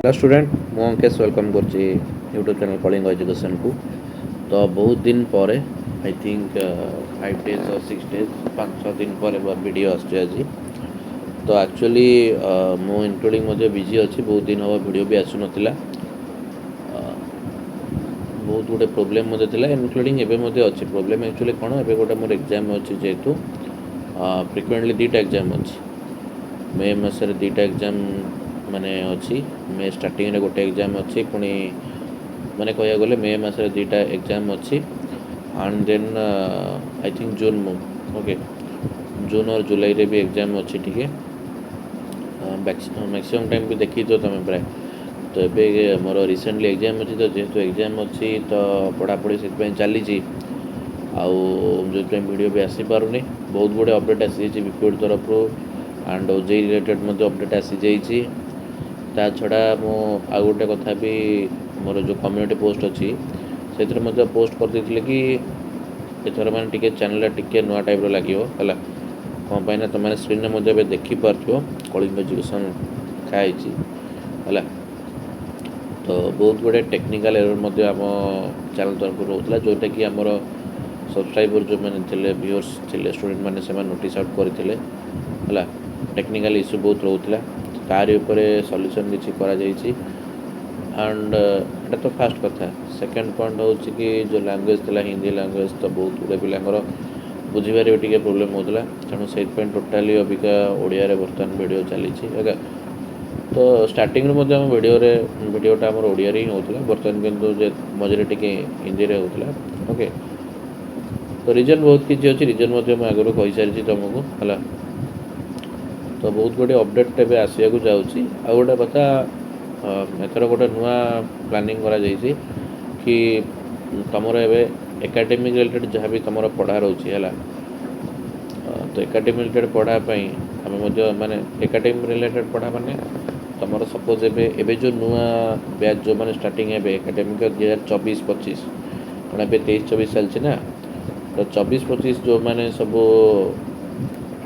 Hello student मु Ankesh welcome करची YouTube channel Kalinga education को। तो बहुत दिन पर आई थिंक 5 days और 6 days 5-6 दिन पर वीडियो आज। तो एक्चुअली मु इंक्लूडिंग मध्य बिजी अच्छी बहुत दिन हम वीडियो भी आसु नथिला। बहुत गुटे प्रोब्लेम मध्य थिला इंक्लूडिंग एबे मध्य अच्छी प्रोब्लेम एक्चुअली कोन एबे गोटे मोर एग्जाम अच्छी जेतु फ्रिक्वेंटली दुईटा एग्जाम अच्छी मे मसरे दुईटा एग्जाम माने अच्छी मे स्टार्टिंग रे गोटे एग्जाम अच्छी पुणी माने कहया गले मे मसरे दुईटा एग्जाम अच्छी and then I think June okay June और जुलाई रे भी एग्जाम अच्छी ठीक मैक्सिमम टाइम भी देखी तो तुम प्राय। तो ये मोर रिसेंटली एग्जाम अच्छी तो जेहेतु एग्जाम अच्छी तो पढ़ापढ़ी से चली जो वीडियो भी आसी पारुनी बहुत गुड़े अपडेट आसी विपिड तरफ एंड ओजे रिलेटेड मध्य अपडेट आसी जाइए। ता छड़ा मु आ गोटे कथा भी मोर जो कम्युनिटी पोस्ट अच्छी से पोस्ट कर देथिले कि एथर माने टिके चैनल टिके नुआ टाइप रो लागियो हला कौन पाई ना तुम स्क्रीन में मुझे देखी पार्थिव कलिंग एजुकेशन खाई है। तो बहुत गुड़े टेक्निकल एरर आम चैनल तरफ रोला जोटा कि आमर सब्सक्राइबर जो मैंने थे व्यूअर्स थे स्टूडेंट मैंने से नोटिस आउट करते है टेक्निकल इश्यू बहुत रोला तारी उपरे सॉल्यूशन किसी करा जाइए। एंड एटा तो फास्ट कथा सेकेंड पॉइंट हूँ कि जो लैंग्वेज थी हिंदी लैंग्वेज तो बहुत गुड़े पिलांर बुझीबार भी टी प्रोब्लेम होता तेणु से टोटाली अबिका ओडिया बर्तमान वीडियो चली। तो स्टार्टिंग वीडियोटा आम ओडिया ही होता बर्तमान किंतु मझे टी हिंदी में होता ओके। तो रिजन बहुत किसी अच्छी रिजन आगुरी कही सारी तुमको है। तो बहुत गुड़े अपडेट एवं आसवाक जाऊँगी आ गोटे कथा एथर गोटे नुआ प्लानिंग करा जाइए कि तुमर एवं एकेडमिक रिलेटेड जहाँ भी तुम पढ़ा रोचे है तो एकेडमिक रिलेटेड पढ़ापी आम माने एकेडमिक रिलेटेड पढ़ा माने तुम सपोज एबे जो नुआ बैच जो मैंने स्टार्टिंग है एकेडमिक 2024-25 कौन ए 23-24 चलती ना। तो 24-25 जो मैंने सब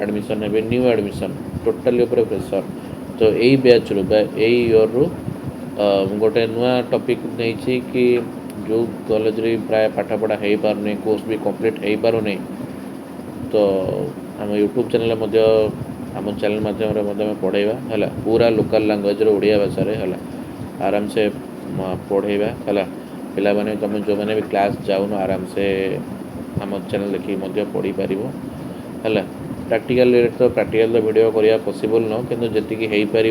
एडमिशन है न्यू एडमिशन टोटाली प्रेसर तो यही बैच रू यही इयर रू गोटे नुआ टॉपिक नहीं कि जो कॉलेज रे प्राय पाठ पढ़ा हो पारनी कोर्स भी कंप्लीट हो पारुनी। तो आम यूट्यूब चैनल आम चैनल माध्यम पढ़ेगा है पूरा लोकल लैंग्वेज ओडिया भाषा है आराम से पढ़ेगा है पिला माने तुम जो मैंने भी क्लास जाऊन आराम से आम चैनल देखिए पढ़ी पार है। प्रैक्टिकल तो प्रैक्टिकल वीडियो करिया पॉसिबल न किंतु जेतिकी हो पार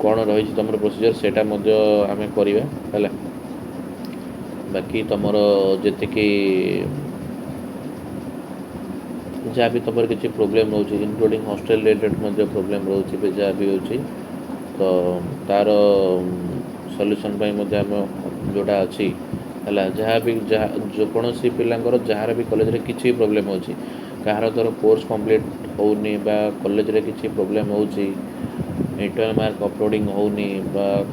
कौन रही तुम प्रोसीजर सेटा आम करवा है। बाकी तुम जी जहाँ भी तुम किसी प्रोब्लेम रोचे इंक्लूडिंग हॉस्टल रिलेटेड प्रोब्लेम रोचे जहाँ भी हो तो तार सॉल्यूशन आम जोड़ा अच्छी है जहाँ भी जहाँ जो कौन सी पिलांकर जहाँ भी कॉलेज रे किसी प्रोब्लेम हो कहार धर कोर्स कंप्लीट होनी कॉलेज रे किसी प्रोब्लेम हो इंटरनल मार्क अपलोडिंग होनी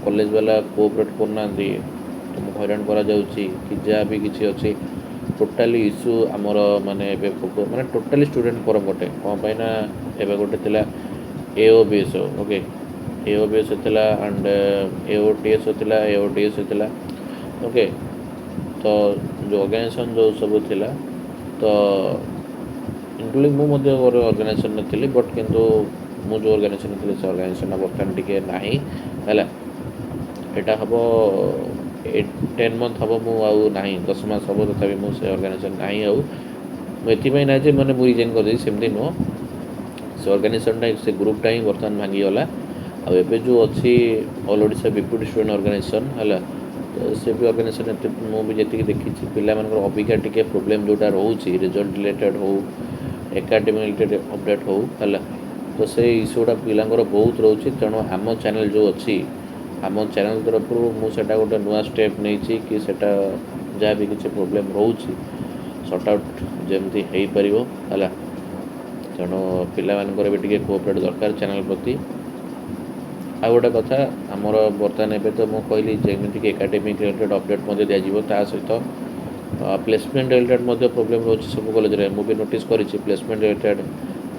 कॉलेज वाला कोऑपरेट करना तुमको हैरान करा कि जहाँ भी किसी अच्छी टोटाली इश्यू आमर माने माने टोटाली स्टूडेंट पर गोटे कौन पाई ना एवं गोटे थिला AOBS ओके AOBS होता एंड AOTS होता AOTS होता ओके। तो जो ऑर्गेनाइजेशन जो सब थिला तो इंक्लूडिंग मुझे ऑर्गेनाइजेशन थी बट किंतु मु जो ऑर्गेनाइजेशन थी से ऑर्गेनाइजेशन बर्तमान टी ना है हम 10 month हम मुझे 10 मास हम तथा मुझे ऑर्गेनाइजेशन ना ये ना जे मैंने मुझे रिजाइन कर सेमती नुह से ऑर्गेनाइजेशन से ग्रुपटा ही बर्तमान भांगीगला आबे जो अच्छी ऑल ओडिशा विपुड स्टूडेंट ऑर्गेनाइजेशन है तो से भी ऑर्गेनाइजेशन मुझे जी देखी पिला अबिका टी प्रोब्लेम जोटा रोचे रिजल्ट रिलेटेड हो एकेडमिक रिलेटेड अपडेट हो है तो से इश्यूटा पिलांर बहुत रोचे तेणु आम चैनल जो अच्छी आम चैनल तरफ मुझे गोटे नुआ स्टेप नहीं कि सेटा जहाँ भी किसी प्रोब्लेम रोचे सॉर्ट आउट जमती हो पार है तेणु पिला भी टी कोऑपरेट दरकार चैनल प्रति। आ गोटे कथा आमर बर्तमान एवं तो मुझे कहली जमीक एकेडमिक रिलेटेड अपडेट दिज्व ता सहित प्लेसमेंट रिलेटेड प्रोब्लेम रोचे सब कॉलेज रे मुझे नोटिस करी प्लेसमेंट रिलेटेड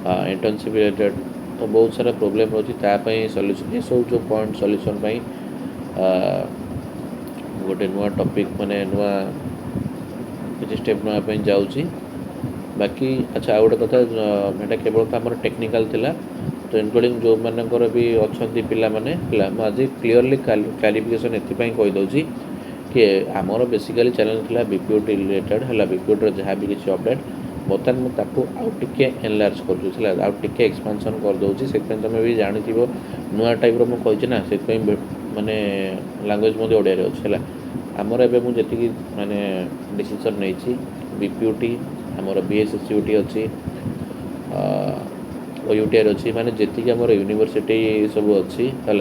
इंटर्नशिप रिलेटेड तो बहुत सारा प्रोब्लेम रोचे सल्यूशन ये सब जो पॉइंट सल्यूशन गोटे नुआ टॉपिक माने नुआ किसी स्टेप नापी जाऊँगी बाकी अच्छा आ गोटे कथा यहाँ केवल तो आम टेक्निकाल थिला तो इनक्लूडिंग जो मानकर भी अच्छा पिला माने आज क्लीयरली क्लारिफिकेशन एपाई कहीदे कि आमर बेसिकली चैनल थिला बीपीओटी रिलेटेड है बीपीओटी जहाँ भी किसी अपडेट बर्तमान मुझे आउ टिके एनलार्ज करुला आउ टिके एक्सपांशन करदे से तुम भी जानी नुआ टाइप मुझे ना से माने लैंग्वेज मध्य ओडिया अच्छे है आमर एवं मुझे माने डिसीजन नहीं बीपीओटी आमर बीएसएसयूटी अच्छी ओयूटीआर अच्छी माने जी आमर यूनिवर्सिटी सब अच्छी है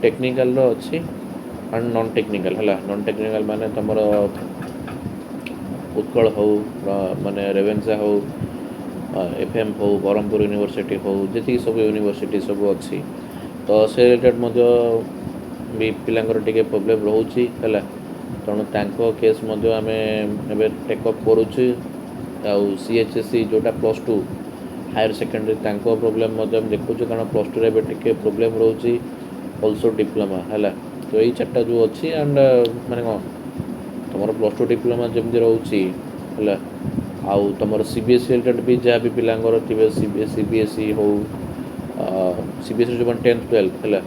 टेक्निकल अच्छी एंड नॉन टेक्निकल है नॉन टेक्निकल माने तुम उत्कल हो माने रेवेन्सा हो एफएम हो ब्रह्मपुर यूनिवर्सिटी हो जी सब यूनिवर्सिटी सब अच्छी तो से रिलेटेड भी पिलांकर टिके प्रोब्लेम रोचे है तेणु केस आम टेकअप करुच्छे आउ सीएचएससी जोटा +2 हायर सेकेंडरी प्रोब्लेम देखुँ कारण +2 टे प्रोब्लेम रोचे ऑल्सो डिप्लोमा है तो यही चार्टा जो अच्छी एंड माने कौन तुम +2 डिप्लोमा जमी रोचे है आउ तुम सीबीएसई रिलेटेड भी जहाँ भी पिलांकर थे सीबीएसई हो सीबीएसई जो 10th 12th है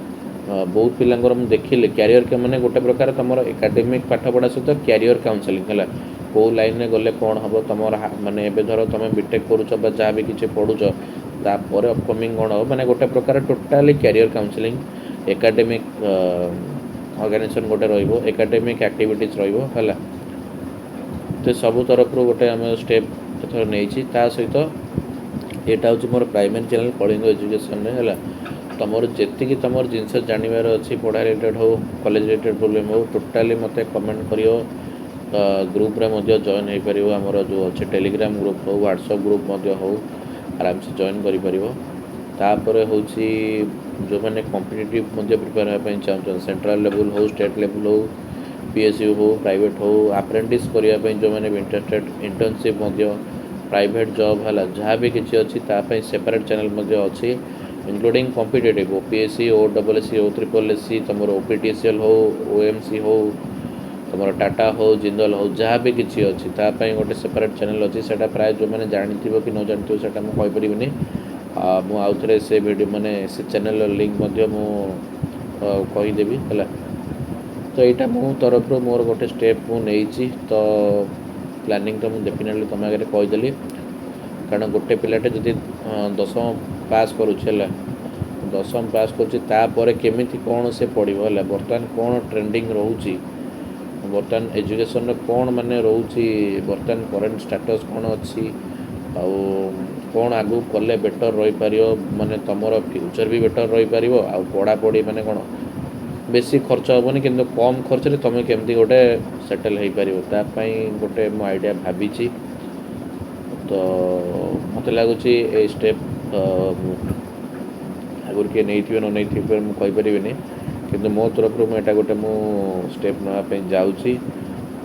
बहुत पिलांकर देखिले क्यारियर के माने गोटे प्रकार तुम एकाडेमिक पाठपढ़ा सहित क्यारियर काउंसलिंग है कौ लाइन में गले कौन हम तुम माने धर तुम बीटेक करुच जहाँ भी किसी पढ़ुच तापर अपकमिंग कौन हम माने गोटे प्रकार totally career counselling academic organization गोटे रकाडेमिक एक्टिविटीज रहा तो सब तरफ गोटे आम स्टेप एथर नहीं सहित यहाँ हूँ मोर प्राइमरी चैनल कलिंग एजुकेशन है तुम जी तुम जिनस जानवर अच्छी पढ़ा रिलेटेड हो कॉलेज रिलेटेड प्रोब्लेम हो टोटाली मत कमेंट करियो ग्रुप रे मध्य जॉइन हो पार आमर जो अच्छे टेलीग्राम ग्रुप हो व्हाट्सएप ग्रुप हो आराम से जॉइन कर हूँ जो मैंने कॉम्पिटिटिव प्रिपेयर होगापी चाहते सेंट्रल लेवल हो स्टेट लेवल हो पीएसयू हो प्राइवेट हो अप्रेंटिस करने जो मैंने इंटरेस्टेड इंटर्नशिप प्राइवेट जॉब है जहाँ भी किसी अच्छी सेपरेट चैनल अच्छी इंक्लूडिंग कॉम्पिटिटिव ओपीएससी ओडब्ल्यूएससी OSSC तुम ओपीटीसीएल हो ओएमसी हो तुम टाटा हो जिंदल हो जहाँ भी किसी अच्छी गोटे सेपरेट चैनल अच्छी से प्राय जो मैंने जानी कि न जानी से मुझे मुझे से वीडियो माने से चैनल लिंक कहीदेवी है तो यहाँ मो तरफ मोर गोटे स्टेप मुझे तो प्लानिंग तो मुझे डेफिनेटली तुम आगे कहीदेली कारण गोटे पिलाटे जदि 10th पास करुच्छे 10th पास करमी कौन से पढ़ो है बर्तमान कौन ट्रेंडिंग रोचे बर्तमान एजुकेशन कौन माने रोचे बर्तमान करेन्ट स्टेटस कौन अच्छी आउ कौन आगू कले बेटर रही पार माने तुम फ्यूचर भी बेटर रही पार आउ पढ़ापढ़ी माने कौन बेसी खर्च हेनी कि कम खर्च रे तुम केमती गोटे सेटल हो पार गोटे मो आइडिया भावी तो मत लगुच ये स्टेप आगुरी किए नहीं न नहीं मुझे कि मो तरफ मुझे गोटे स्टेप नापी जाऊँगी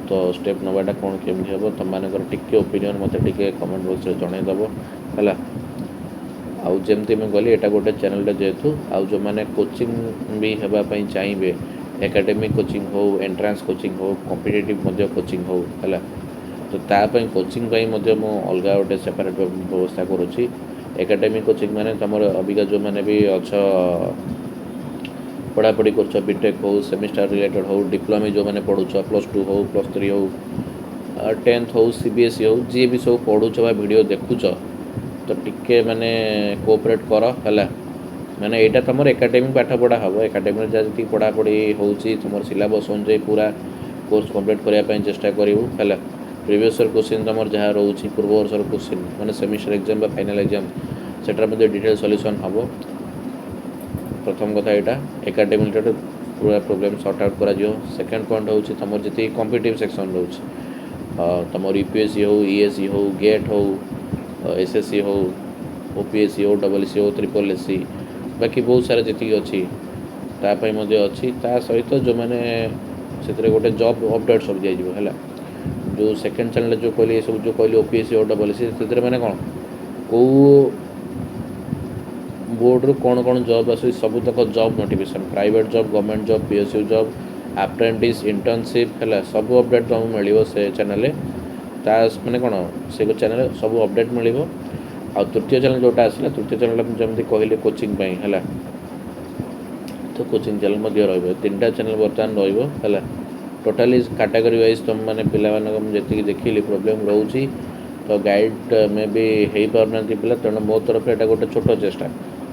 तो स्टेप नवाटा कौन केमी हम तुम मानकर टिके ओपिनियन मत टिके कमेंट बॉक्स रे जनईदेव है आउ जमती मुझे गली यहाँ गोटे चैनल जेहेतु आउ जो मैंने कोचिंग भी होगापी चाहिए एकेडमिक कोचिंग हो एंट्रांस कोचिंग हो कॉम्पिटिटिव कोचिंग हो है तो तापाई कोचिंग मुझे अलग गोटे सेपरेट व्यवस्था करुँची एकेडमिक कोचिंग माने तुम अबिका जो मैंने भी अच्छा पढ़ापढ़ी कर बीटेक हो सेमिस्टर रिलेटेड हो डिप्लोमा जो मैंने पढ़ुच +2 हो +3 हो 10th हो सीबीएसई हो जी भी सब पढ़ुच वीडियो देखुच तो टिके माने कोऑपरेट कर है माने यहाँ तुम एकाडेमिक पाठपढ़ा हम एकाडेमिक जहाँ जी पढ़ापढ़ी हो तुम सिलेबस अनुसार पूरा कोर्स कंप्लीट करने चेष्टा करूँ है प्रीवियस ईयर क्वेश्चन तुम जहाँ रोचे पूर्व वर्षर क्वेश्चन माने सेमिस्टर एग्जाम फाइनल एग्जाम सेटार डिटेल सॉल्यूशन हम प्रथम कथा यहाँ एकाडेमिक रिलेटेड पूरा प्रोब्लेम सॉर्ट आउट करा सेकेंड पॉइंट हूँ तुम जी कॉम्पिटिटिव सेक्शन रोचे तुम यूपीएससी हो ईएससी हो गेट हो एसएससी हो ओपीएससी हो OSSC हो SSSC बाकी बहुत सारा जी अच्छी तापाई अच्छी ता सहित जो मैंने से गोटे जॉब अपडेट सब दिज्व है जो सेकेंड चैनल जो कहली सब जो कहली OPSC OSSC से मैंने कौन कौ बोर्ड कौन कौन जॉब आस सब तक job notification private job government job PSU job apprentice internship है सब अपडेट तुमको मिल से चैनल मैंने कौन से चैनल सब अपडेट मिल आ तृतीय चैनल जोटा आसला तृतीय चैनल जमी कहले कोचिंग है तो कोचिंग चैनल तीन टा चैनल बर्तमान रहा टोटाली कैटेगरी वाइज तुम मैंने पे जी देखिली प्रोब्लेम रोचे तो गाइड में भी हो पारना पिला तेणु मो तरफ एटा गोटे छोट चेष्टा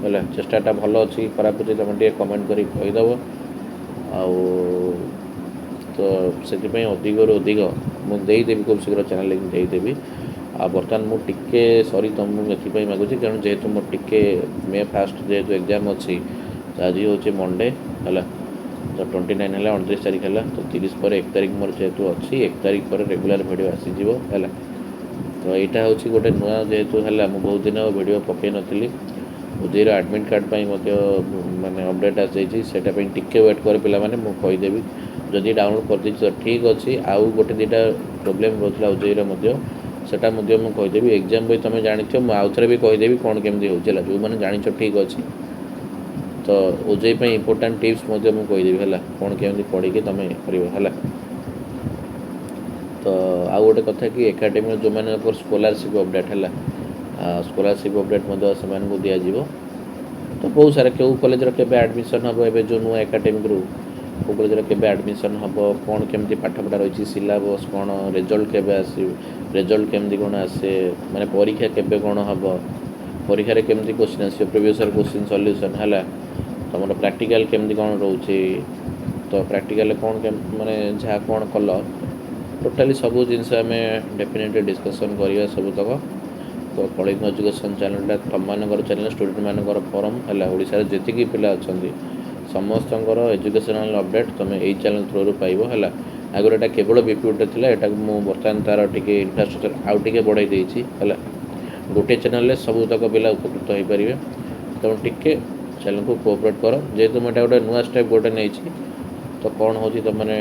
है चेष्टाटा भल अच्छी खराब अच्छी तुम टे कमेंट कर कहीदेव तो से अधिक अधिक मुझेदेवी खूब शीघ्र चैनल लिंक देदेवी आ बर्तमान मुझे सॉरी तुमको मागुची कारण जेहेतु मोर टिके मे 1 जेहेतु एग्जाम अच्छी आज हूँ मंडे है तो 29 है 29 तारीख है तो 30 पर 1 तारीख मोर जेहेतु अच्छी 1 तारीख पर रेगुलर वीडियो आसीज है तो यहाँ हूँ गोटे नुआ जेहेतु है बहुत दिन वीडियो पकई नी उदयर एडमिट कार्ड मानने अपडेट आसी टिके वेट कर पे मुझेदेवी जदि डाउनलोड कर तो ठीक अच्छे आउ गोटे दुटा प्रोब्लेम रोला उदयर सेटा मुझेदेवी एग्जाम बी तुम जान आउ थे भी कहीदेवी कौन केमी हो जो मैंने जान ठीक अच्छे तो ओजे इंपोर्टाट टिप्स मुझे कहीदेवी है कौन केमी पढ़ी तुम कर तो आउ गोटे कथा कि एकाडेमी जो मैंने स्कॉलरशिप अपडेट है स्कॉलरशिप अपडेट से दिज्व तो बहुत सारा क्यों कॉलेज के एडमिशन हम ए जो नुआ एकाडेमिक रू कौ कॉलेज के एडमिशन हम कौन केमी पाठपढ़ा रही सिलेबस कौन रिजल्ट के रिजल्ट केमती कौन आसे माने परीक्षा केबे कौन हम परीक्षा केमती क्वेश्चन आसो प्रीवियस ईयर क्वेश्चन सॉल्यूशन है तुम प्रैक्टिकल केमती कौन रोचे तो प्रैक्टिकल कौन माने जहाँ कौन कल टोटाली सब जिनस आम डेफिनेटली डिस्कसन करवा सब तक तो कलिंग एजुकेशन चैनलटा तुम मान चैनल स्टूडेंट मानकर फॉरम है ओडिशा जी पिला अच्छा समस्त एजुकेशनल अपडेट तुम यही चैनल थ्रू पाइब है आगर यहाँ केवल बीपीयूटे थी यहाँ बर्तमान तार टे इनफ्रास्ट्रक्चर आउ टे बढ़ाई देती है गोटे चैनल सब तक पिला उपकृत हो पारे तेणु टिके चैनल को कोऑपरेट कर जेहेतु मुझे गोटे नुआ स्टेप गोटे नहीं तो कौन हो तुमने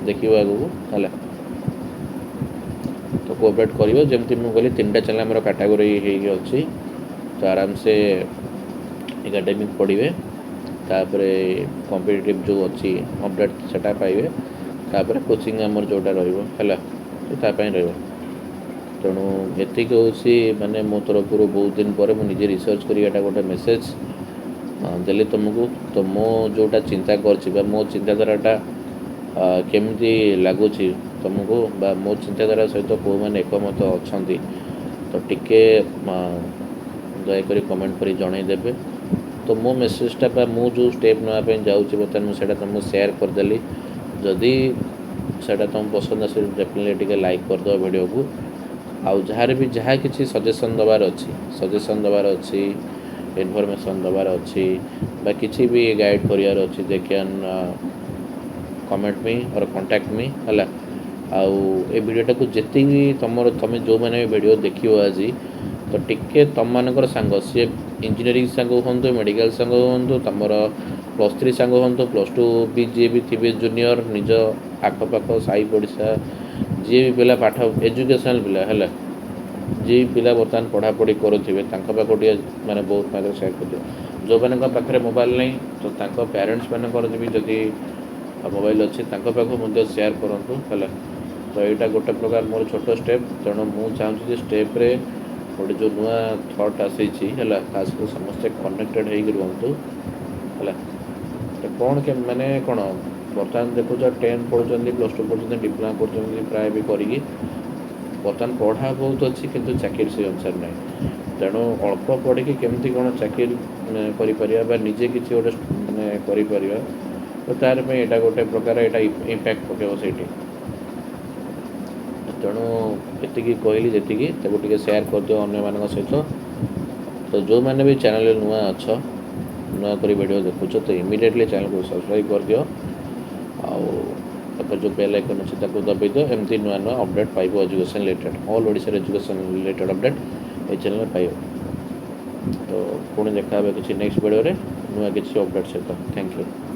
देखिए आगू है तो कोऑपरेट कर जमती मुझे कहली 3टा चैनल आम कैटेगरी अच्छी तो आराम से एकाडेमिक पढ़े तापर कॉम्पिटिटिव जो अच्छी अपडेट सेटा पाइबे तापर कोचिंग आमर जोटा रहा तो तेणु एतिक हूँ माने मो तरफ बहुत दिन पर मुझे रिसर्च करा गोटे मेसेज देली तुमको तो मो जोटा चिंता कर मो चिंताधाराटा केमती लगुच तुमको मो चिंताधारा सहित कौ मैंने एकमत अच्छा तो टिके दयाक कमेंट कर जनईदेवे तो मो मेसेजटा मु जो स्टेप नापी जाऊँगी बर्तमान मुझे तुमको सेयार करदेली जदि सेटा तुम पसंद आस डेफिनेटली लाइक करदे वीडियो को आउ जहाँ भी जहाँ किसी सजेसन दबार अच्छी सजेसन दबार अच्छी इनफॉरमेशन दबार अच्छी बा किसी भी गाइड करार अच्छी दे कैन कमेंट मी और कांटेक्ट मी है आउ ए वीडियोटा को जिते भी तुम जो मैंने वीडियो देख आज तो टिके तुम मानकर सांग सी इंजीनियरिंग सांग हूँ मेडिकल सांग हूँ तुम +3 सांग हूँ +2 भी जी भी थे जूनियर निज आखपाख साई पड़िशा जी भी पिला पाठ एजुकेशनल पिला है जी पिला बर्तमान पढ़ापढ़ी करुवे पाखे माने बहुत मात्रा सेयार कर जो मैंने पाखे मोबाइल नहीं तो पेरेंट्स मानकर भी जदि मोबाइल अच्छी पाखे सेयार करूँ है तो यहाँ गोटे प्रकार मोर छोट स्टेप तेणु मुझे चाहूँगी स्टेप्रे गोटे जो नुआ थट आसी है खास कर समस्ते कनेक्टेड हो रुहतु है तो कौन के माने कौन बर्तमान देखुच 10 पढ़ुं +2 पढ़ुं डिप्लोमा पढ़ुं प्राय भी करी बर्तमान पढ़ा बहुत अच्छी किंतु चाकरी से अनुसार ना तेणु अल्प पढ़ी केमती कौन चाकरी कर निजे किसी गोटे मानने तो तार यहाँ गोटे प्रकार यहाँ इम्पैक्ट पकेब से तेणु ये कहली जी टे सेयार कर दियो अन्य मान सहित तो जो मैंने भी चैनल नुआ अच्छ नुआ कर वीडियो देखुच तो इमिडिएटली चैनल को सब्सक्राइब कर दियो आउ जो बेल आइकन अच्छे दबाई दियो एमती नुआ नुआ अपडेट पाइब education related all Odisha education related update ये चैनल पाइब तो पुणी देखा किसी नेक्स्ट वीडियो नुआ किसी अपडेट सहित थैंक यू।